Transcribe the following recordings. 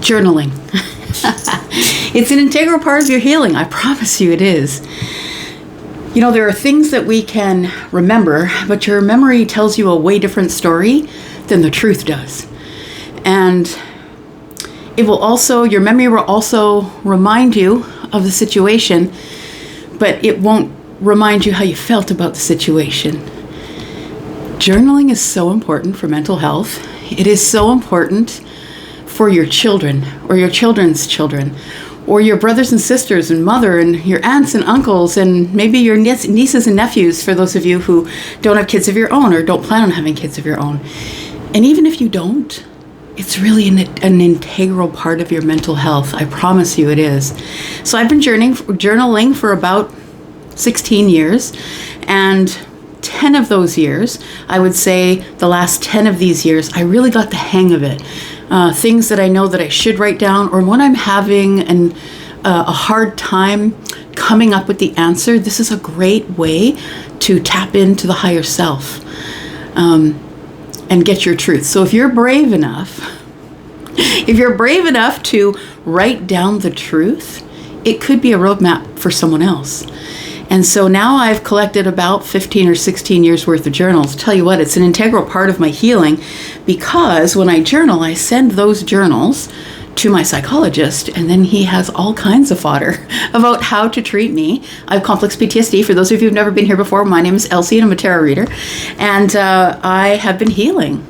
Journaling. It's an integral part of your healing. I promise you it is. You know, there are things that we can remember, but your memory tells you a way different story than the truth does. And your memory will also remind you of the situation, but it won't remind you how you felt about the situation. Journaling is so important for mental health. It is so important for your children or your children's children or your brothers and sisters and mother and your aunts and uncles and maybe your nieces and nephews, for those of you who don't have kids of your own or don't plan on having kids of your own. And even if you don't, it's really an integral part of your mental health. I promise you it is. So I've been journaling for about 16 years, and 10 of those years, I would say the last 10 of these years, I really got the hang of it. Things that I know that I should write down, or when I'm having a hard time coming up with the answer, this is a great way to tap into the higher self and get your truth. So if you're brave enough to write down the truth, it could be a roadmap for someone else. And so now I've collected about 15 or 16 years worth of journals. Tell you what, it's an integral part of my healing, because when I journal, I send those journals to my psychologist, and then he has all kinds of fodder about how to treat me. I have complex PTSD. For those of you who've never been here before, my name is Elsie and I'm a tarot reader. And I have been healing,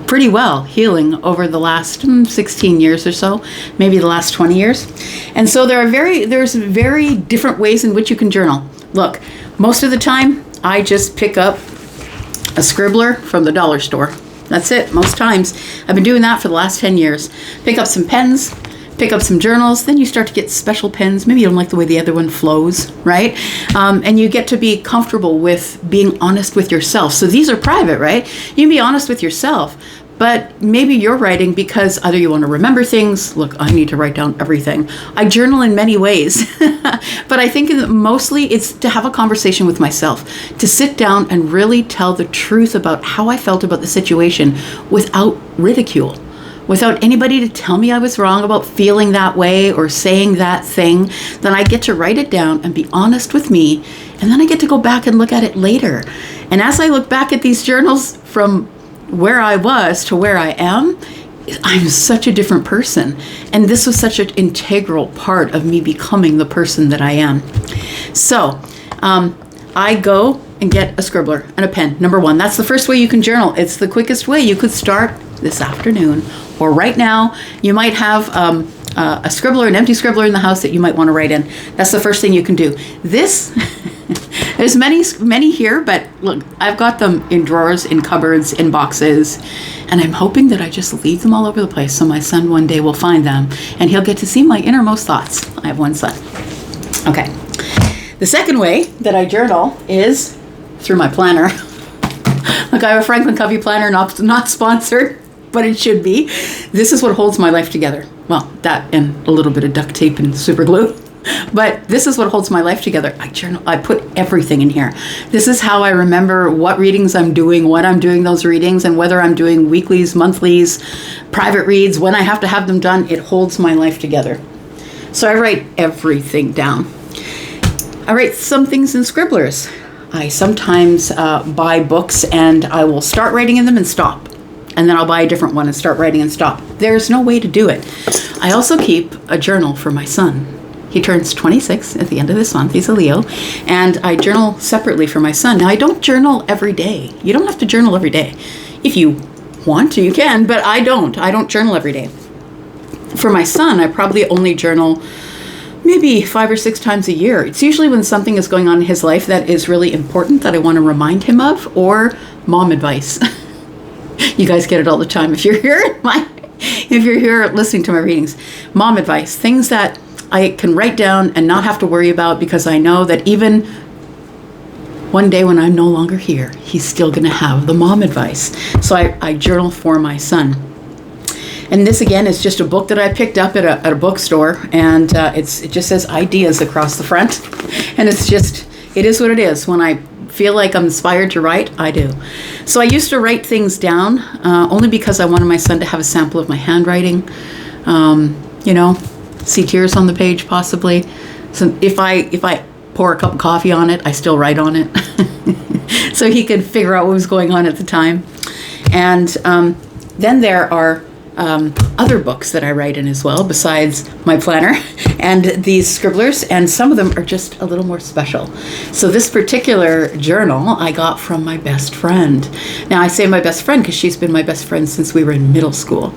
pretty well healing over the last 16 years or so, maybe the last 20 years. And so there's very different ways in which you can journal. Look, most of the time I just pick up a scribbler from the dollar store. That's it, most times. I've been doing that for the last 10 years. Pick up some pens, pick up some journals, then you start to get special pens. Maybe you don't like the way the other one flows, right? And you get to be comfortable with being honest with yourself. So these are private, right? You can be honest with yourself, but maybe you're writing because either you want to remember things. Look, I need to write down everything. I journal in many ways, but I think mostly it's to have a conversation with myself, to sit down and really tell the truth about how I felt about the situation without ridicule. Without anybody to tell me I was wrong about feeling that way or saying that thing. Then I get to write it down and be honest with me. And then I get to go back and look at it later. And as I look back at these journals from where I was to where I am, I'm such a different person. And this was such an integral part of me becoming the person that I am. So I go and get a scribbler and a pen. Number one, that's the first way you can journal. It's the quickest way. You could start this afternoon or right now. You might have a scribbler, an empty scribbler in the house that you might want to write in. That's the first thing you can do. This, there's many here, but look, I've got them in drawers, in cupboards, in boxes, and I'm hoping that I just leave them all over the place so my son one day will find them and he'll get to see my innermost thoughts. I have one son. Okay. The second way that I journal is through my planner. Look, I have a Franklin Covey planner, not sponsored, but it should be. This is what holds my life together. Well, that and a little bit of duct tape and super glue. But this is what holds my life together. I journal. I put everything in here. This is how I remember what readings I'm doing, when I'm doing those readings, and whether I'm doing weeklies, monthlies, private reads, when I have to have them done. It holds my life together. So I write everything down. I write some things in scribblers. I sometimes buy books and I will start writing in them and stop. And then I'll buy a different one and start writing and stop. There's no way to do it. I also keep a journal for my son. He turns 26 at the end of this month. He's a Leo. And I journal separately for my son. Now, I don't journal every day. You don't have to journal every day. If you want to, you can, but I don't. I don't journal every day. For my son, I probably only journal maybe 5 or 6 times a year. It's usually when something is going on in his life that is really important that I want to remind him of, or mom advice. You guys get it all the time if you're here listening to my readings. Mom advice, things that I can write down and not have to worry about, because I know that even one day when I'm no longer here, he's still going to have the mom advice. So I journal for my son. And this again is just a book that I picked up at a bookstore, and it just says ideas across the front. And it is what it is. When I feel like I'm inspired to write, I do. So I used to write things down only because I wanted my son to have a sample of my handwriting. See tears on the page possibly. So if I pour a cup of coffee on it, I still write on it. So he could figure out what was going on at the time. And then there are other books that I write in as well, besides my planner and these scribblers, and some of them are just a little more special. So this particular journal I got from my best friend. Now I say my best friend because she's been my best friend since we were in middle school.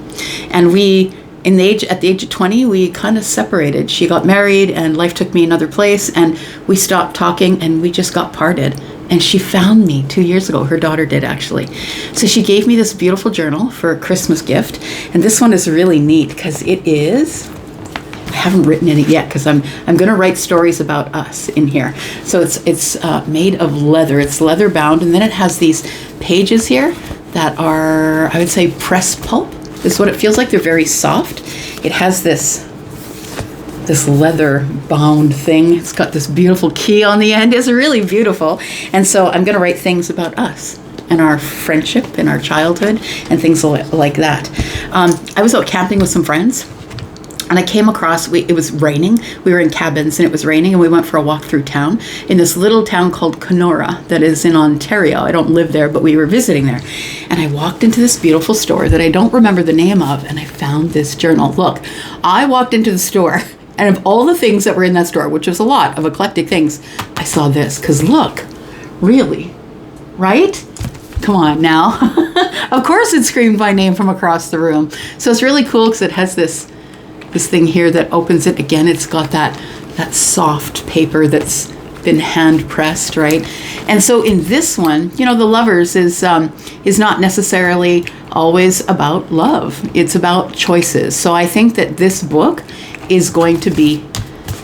And at the age of 20, we kind of separated. She got married and life took me another place, and we stopped talking and we just got parted. And she found me 2 years ago. Her daughter did, actually. So she gave me this beautiful journal for a Christmas gift. And this one is really neat because I haven't written in it yet because I'm going to write stories about us in here. So it's made of leather. It's leather bound. And then it has these pages here that are, I would say, pressed pulp. This is what it feels like. They're very soft. It has this leather bound thing. It's got this beautiful key on the end. It's really beautiful. And so I'm going to write things about us and our friendship and our childhood and things like that. I was out camping with some friends, and I came across, it was raining. We were in cabins and it was raining, and we went for a walk through town in this little town called Kenora that is in Ontario. I don't live there, but we were visiting there. And I walked into this beautiful store that I don't remember the name of, and I found this journal. Look, I walked into the store, and of all the things that were in that store, which was a lot of eclectic things, I saw this. Because look, really, right? Come on now. Of course it screamed my name from across the room. So it's really cool because it has this thing here that opens it. Again, it's got that soft paper that's been hand pressed, right? And so in this one, the Lovers is not necessarily always about love. It's about choices. So I think that this book is going to be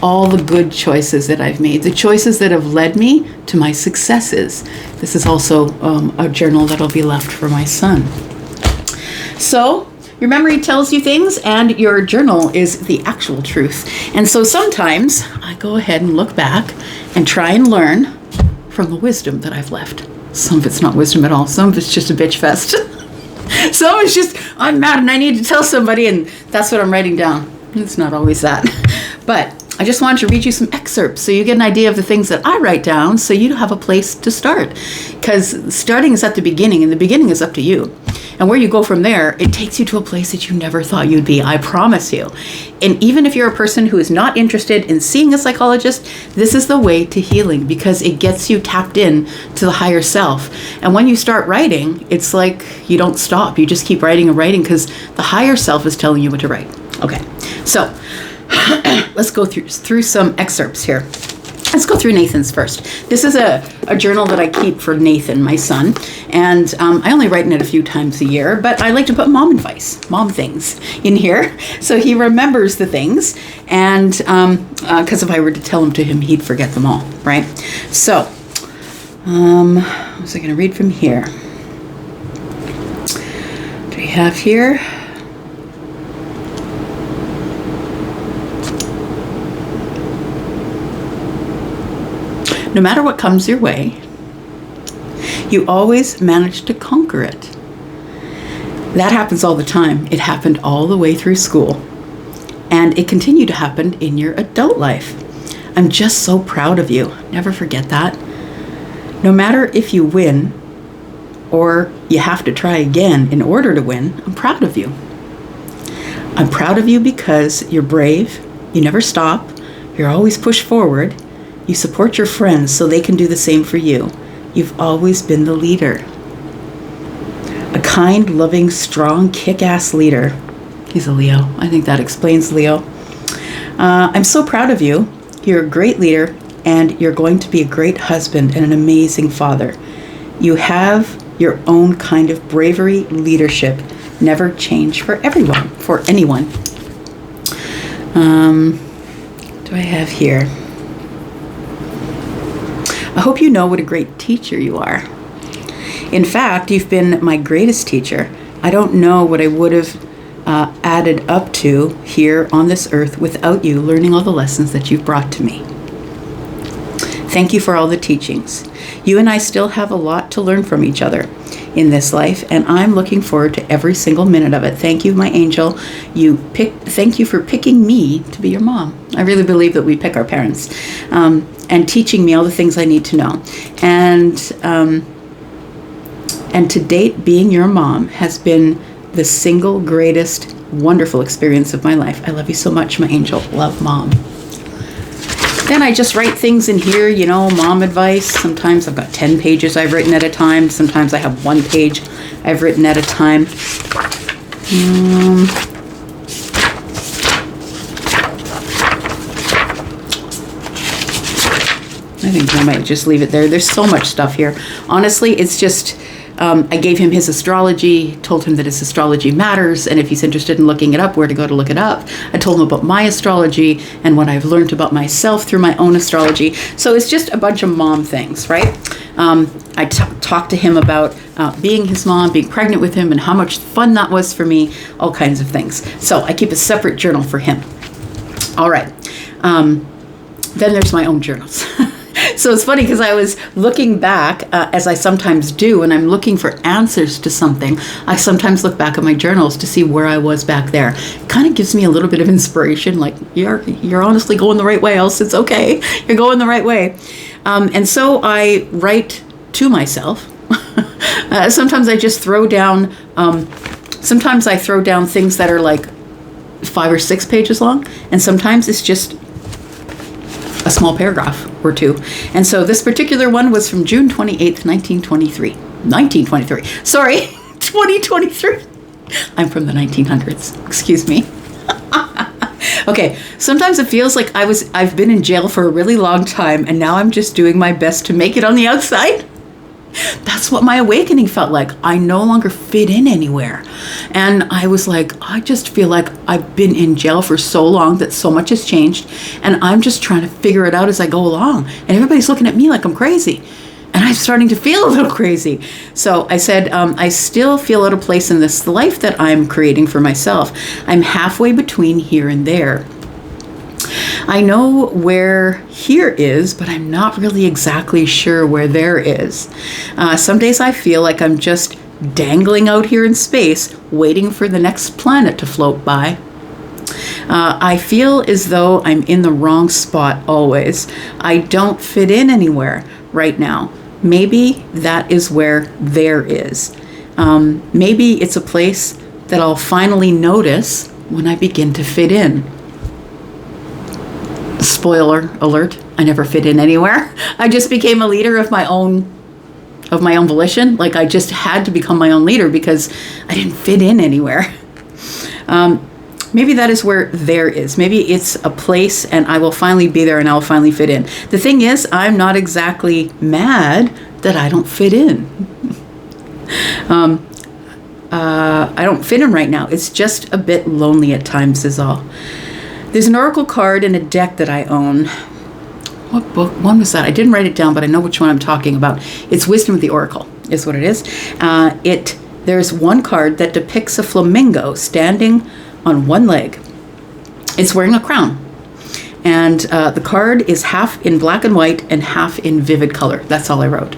all the good choices that I've made, the choices that have led me to my successes. This is also a journal that'll be left for my son. So your memory tells you things, and your journal is the actual truth. And so sometimes I go ahead and look back and try and learn from the wisdom that I've left. Some of it's not wisdom at all. Some of it's just a bitch fest. Some of it's just, I'm mad and I need to tell somebody, and that's what I'm writing down. It's not always that. But I just wanted to read you some excerpts so you get an idea of the things that I write down so you have a place to start. Because starting is at the beginning, and the beginning is up to you. And where you go from there, it takes you to a place that you never thought you'd be, I promise you. And even if you're a person who is not interested in seeing a psychologist, this is the way to healing, because it gets you tapped in to the higher self. And when you start writing, it's like you don't stop. You just keep writing and writing because the higher self is telling you what to write. Okay, so let's go through some excerpts here. Let's go through Nathan's first. This is a journal that I keep for Nathan, my son, and I only write in it a few times a year, but I like to put mom things in here, so he remembers the things, and because if I were to tell them to him, he'd forget them all, right? So, what was I going to read from here? Do we have here? No matter what comes your way, you always manage to conquer it. That happens all the time. It happened all the way through school. And it continued to happen in your adult life. I'm just so proud of you. Never forget that. No matter if you win or you have to try again in order to win, I'm proud of you. I'm proud of you because you're brave, you never stop, you're always pushed forward, you support your friends so they can do the same for you. You've always been the leader. A kind, loving, strong, kick-ass leader. He's a Leo. I think that explains Leo. I'm so proud of you. You're a great leader, and you're going to be a great husband and an amazing father. You have your own kind of bravery, leadership. Never change for anyone. Do I have here? I hope you know what a great teacher you are. In fact, you've been my greatest teacher. I don't know what I would have added up to here on this earth without you learning all the lessons that you've brought to me. Thank you for all the teachings. You and I still have a lot to learn from each other in this life, and I'm looking forward to every single minute of it. Thank you, my angel. Thank you for picking me to be your mom. I really believe that we pick our parents, and teaching me all the things I need to know. And to date, being your mom has been the single greatest wonderful experience of my life. I love you so much, my angel. Love, Mom. Then I just write things in here, mom advice. Sometimes I've got 10 pages I've written at a time. Sometimes I have 1 page I've written at a time. I think I might just leave it there. There's so much stuff here. Honestly, it's just... I gave him his astrology, told him that his astrology matters, and if he's interested in looking it up, where to go to look it up. I told him about my astrology and what I've learned about myself through my own astrology. So it's just a bunch of mom things, right? I talked to him about being his mom, being pregnant with him, and how much fun that was for me, all kinds of things. So I keep a separate journal for him. All right. Then there's my own journals. So it's funny because I was looking back, as I sometimes do, when I'm looking for answers to something. I sometimes look back at my journals to see where I was back there. It kind of gives me a little bit of inspiration, like, you're honestly going the right way, else it's okay. You're going the right way. And so I write to myself. Sometimes I just throw down, sometimes I throw down things that are like 5 or 6 pages long, and sometimes it's just a small paragraph or 2. And so this particular one was from June 28th, 1923. Sorry, 2023. I'm from the 1900s. Excuse me. Okay, sometimes it feels like I've been in jail for a really long time, and now I'm just doing my best to make it on the outside. That's what my awakening felt like. I no longer fit in anywhere. And I was like, I just feel like I've been in jail for so long that so much has changed, and I'm just trying to figure it out as I go along. And everybody's looking at me like I'm crazy. And I'm starting to feel a little crazy. So I said, I still feel out of place in this life that I'm creating for myself. I'm halfway between here and there. I know where here is, but I'm not really exactly sure where there is. Some days I feel like I'm just dangling out here in space, waiting for the next planet to float by. I feel as though I'm in the wrong spot always. I don't fit in anywhere right now. Maybe that is where there is. Maybe it's a place that I'll finally notice when I begin to fit in. Spoiler alert, I never fit in anywhere. I just became a leader of my own volition. Like, I just had to become my own leader because I didn't fit in anywhere. Maybe that is where there is. Maybe it's a place and I will finally be there and I'll finally fit in. The thing is, I'm not exactly mad that I don't fit in. I don't fit in right now. It's just a bit lonely at times is all. There's an oracle card in a deck that I own. What book? One was that? I didn't write it down, but I know which one I'm talking about. It's Wisdom of the Oracle, is what it is. There's one card that depicts a flamingo standing on one leg. It's wearing a crown. And the card is half in black and white and half in vivid color. That's all I wrote.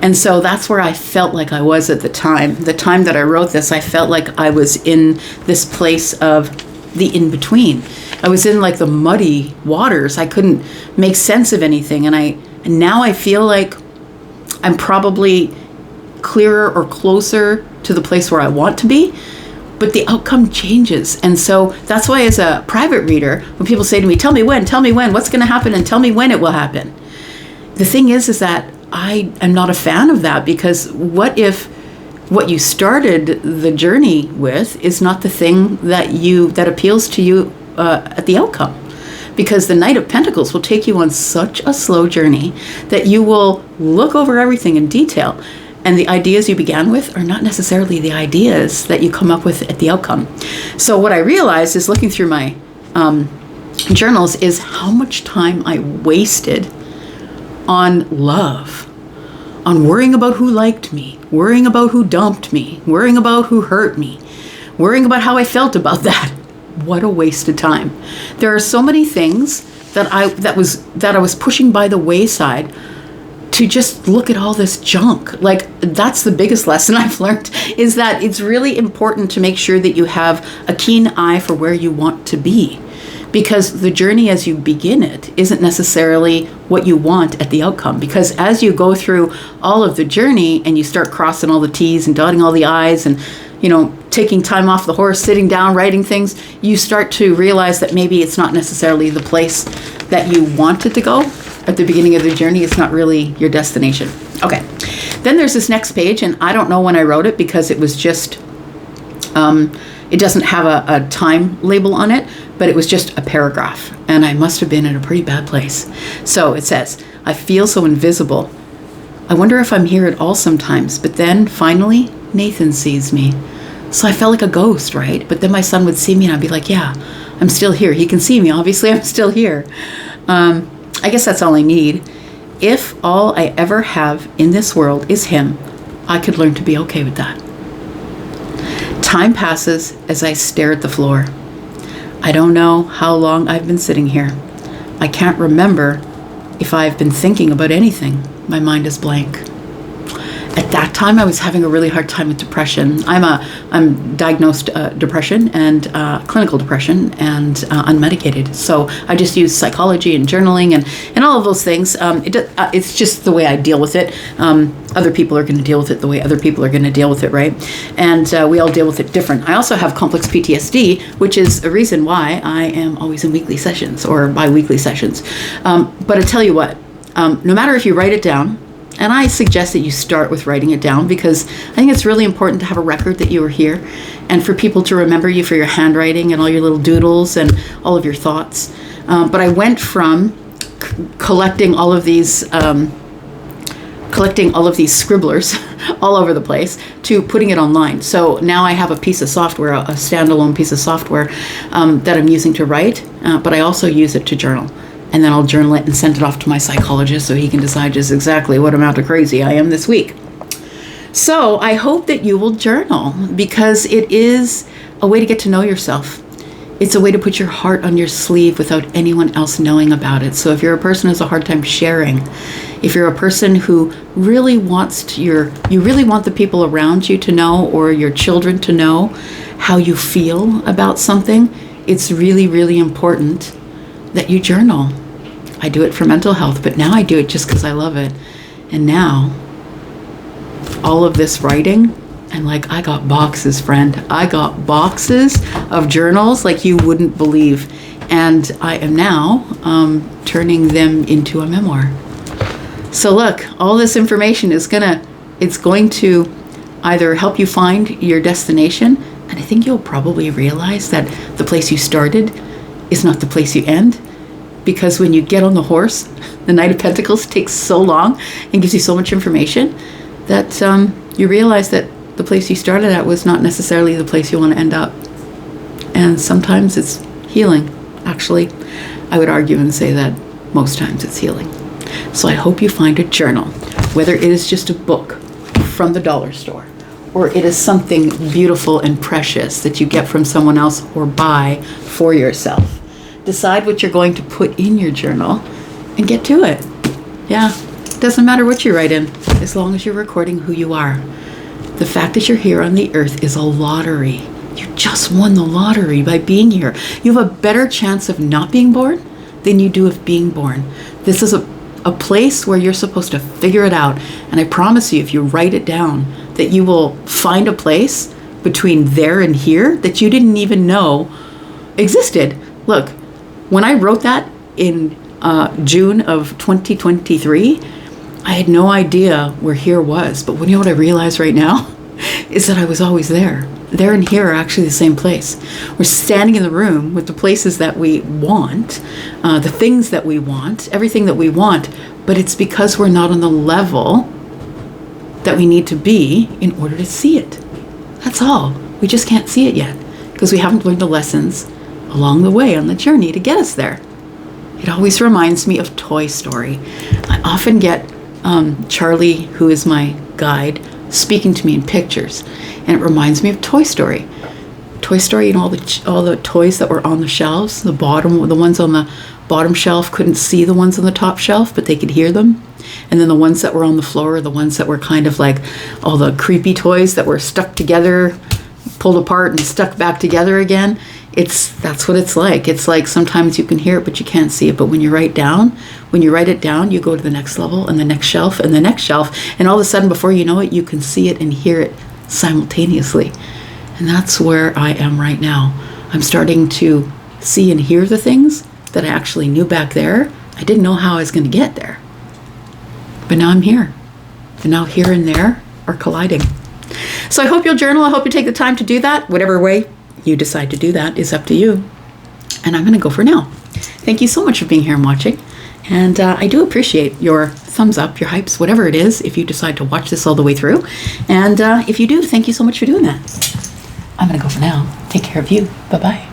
And so that's where I felt like I was at the time. The time that I wrote this, I felt like I was in this place of the in-between. I was in like the muddy waters. I couldn't make sense of anything. And now I feel like I'm probably clearer or closer to the place where I want to be, but the outcome changes. And so that's why, as a private reader, when people say to me, tell me when, what's going to happen, and tell me when it will happen. The thing is that I am not a fan of that, because what if what you started the journey with is not the thing that appeals to you at the outcome? Because the Knight of Pentacles will take you on such a slow journey that you will look over everything in detail. And the ideas you began with are not necessarily the ideas that you come up with at the outcome. So what I realized is, looking through my journals, is how much time I wasted on love, on worrying about who liked me, worrying about who dumped me, worrying about who hurt me, worrying about how I felt about that. What a wasted time. There are so many things that I was pushing by the wayside to just look at all this junk. Like, that's the biggest lesson I've learned, is that it's really important to make sure that you have a keen eye for where you want to be. Because the journey as you begin it isn't necessarily what you want at the outcome. Because as you go through all of the journey and you start crossing all the T's and dotting all the I's and, taking time off the horse, sitting down, writing things, you start to realize that maybe it's not necessarily the place that you wanted to go at the beginning of the journey. It's not really your destination. Okay. Then there's this next page, and I don't know when I wrote it because it was just, it doesn't have a time label on it, but it was just a paragraph, and I must have been in a pretty bad place. So it says, I feel so invisible. I wonder if I'm here at all sometimes, but then finally Nathan sees me. So I felt like a ghost, right? But then my son would see me and I'd be like, yeah, I'm still here. He can see me. Obviously, I'm still here. I guess that's all I need. If all I ever have in this world is him, I could learn to be okay with that. Time passes as I stare at the floor. I don't know how long I've been sitting here. I can't remember if I've been thinking about anything. My mind is blank. At that time, I was having a really hard time with depression. I'm diagnosed depression and clinical depression and unmedicated. So I just use psychology and journaling and all of those things. It's just the way I deal with it. Other people are going to deal with it the way other people are going to deal with it, right? And we all deal with it different. I also have complex PTSD, which is a reason why I am always in weekly sessions or bi-weekly sessions. But I tell you what, no matter if you write it down, and I suggest that you start with writing it down because I think it's really important to have a record that you were here and for people to remember you for your handwriting and all your little doodles and all of your thoughts. But I went from collecting all of these scribblers all over the place to putting it online. So now I have a piece of software, a standalone piece of software that I'm using to write, but I also use it to journal. And then I'll journal it and send it off to my psychologist so he can decide just exactly what amount of crazy I am this week. So I hope that you will journal because it is a way to get to know yourself. It's a way to put your heart on your sleeve without anyone else knowing about it. So if you're a person who has a hard time sharing, if you're a person who really wants you really want the people around you to know or your children to know how you feel about something, it's really, really important that you journal. I do it for mental health, but now I do it just because I love it. And now, all of this writing, and I got boxes, friend. I got boxes of journals like you wouldn't believe. And I am now turning them into a memoir. So look, all this information is it's going to either help you find your destination, and I think you'll probably realize that the place you started is not the place you end, because when you get on the horse, the Knight of Pentacles takes so long and gives you so much information that you realize that the place you started at was not necessarily the place you want to end up. And sometimes it's healing. Actually, I would argue and say that most times it's healing. So I hope you find a journal, whether it is just a book from the dollar store, or it is something beautiful and precious that you get from someone else or buy for yourself. Decide what you're going to put in your journal and get to it. Yeah, it doesn't matter what you write in, as long as you're recording who you are. The fact that you're here on the earth is a lottery. You just won the lottery by being here. You have a better chance of not being born than you do of being born. This is a place where you're supposed to figure it out. And I promise you, if you write it down, that you will find a place between there and here that you didn't even know existed. Look, when I wrote that in June of 2023, I had no idea where here was. But you know what I realize right now is that I was always there. There and here are actually the same place. We're standing in the room with the places that we want, the things that we want, everything that we want, but it's because we're not on the level that we need to be in order to see it. That's all. We just can't see it yet because we haven't learned the lessons along the way on the journey to get us there. It always reminds me of Toy Story. I often get Charlie, who is my guide, speaking to me in pictures, and it reminds me of Toy Story. Toy Story and all the toys that were on the shelves, the ones on the bottom shelf couldn't see the ones on the top shelf, but they could hear them. And then the ones that were on the floor, the ones that were kind of like all the creepy toys that were stuck together, pulled apart and stuck back together again. That's what it's like. It's like sometimes you can hear it, but you can't see it. But when you write it down, you go to the next level and the next shelf and the next shelf. And all of a sudden, before you know it, you can see it and hear it simultaneously. And that's where I am right now. I'm starting to see and hear the things that I actually knew back there. I didn't know how I was going to get there. But now I'm here. And now here and there are colliding. So I hope you'll journal. I hope you take the time to do that. Whatever way you decide to do that is up to you. And I'm going to go for now. Thank you so much for being here and watching. And I do appreciate your thumbs up, your hypes, whatever it is, if you decide to watch this all the way through. And if you do, thank you so much for doing that. I'm going to go for now. Take care of you. Bye-bye.